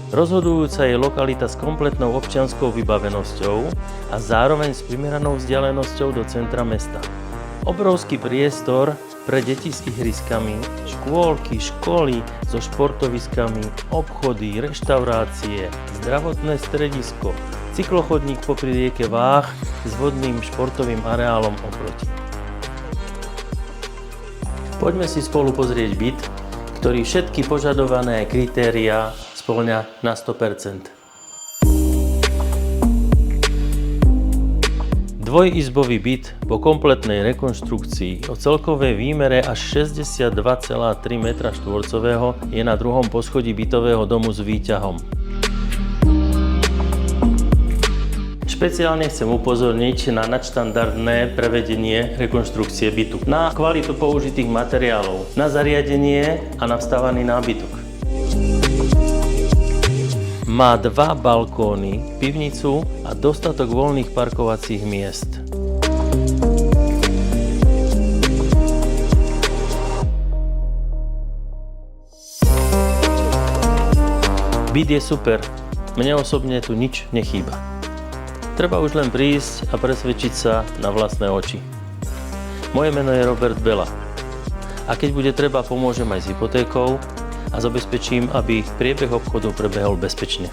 Rozhodujúca je lokalita s kompletnou občianskou vybavenosťou a zároveň s primeranou vzdialenosťou do centra mesta. Obrovský priestor pre deti s ihriskami, škôlky, školy so športoviskami, obchody, reštaurácie, zdravotné stredisko, cyklochodník popri rieke Váh s vodným športovým areálom oproti. Poďme si spolu pozrieť byt, ktorý všetky požadované kritériá spĺňa na 100%. Dvojizbový byt po kompletnej rekonštrukcii o celkovej výmere až 62,3 m2 je na druhom poschodí bytového domu s výťahom. Špeciálne chcem upozorniť na nadštandardné prevedenie rekonštrukcie bytu, na kvalitu použitých materiálov, na zariadenie a na vstavaný nábytok. Má 2 balkóny, pivnicu a dostatok voľných parkovacích miest. Byt je super, mne osobne tu nič nechýba. Treba už len prísť a presvedčiť sa na vlastné oči. Moje meno je Robert Bela a keď bude treba, pomôžem aj s hypotékou a zabezpečím, aby priebeh obchodu prebehol bezpečne.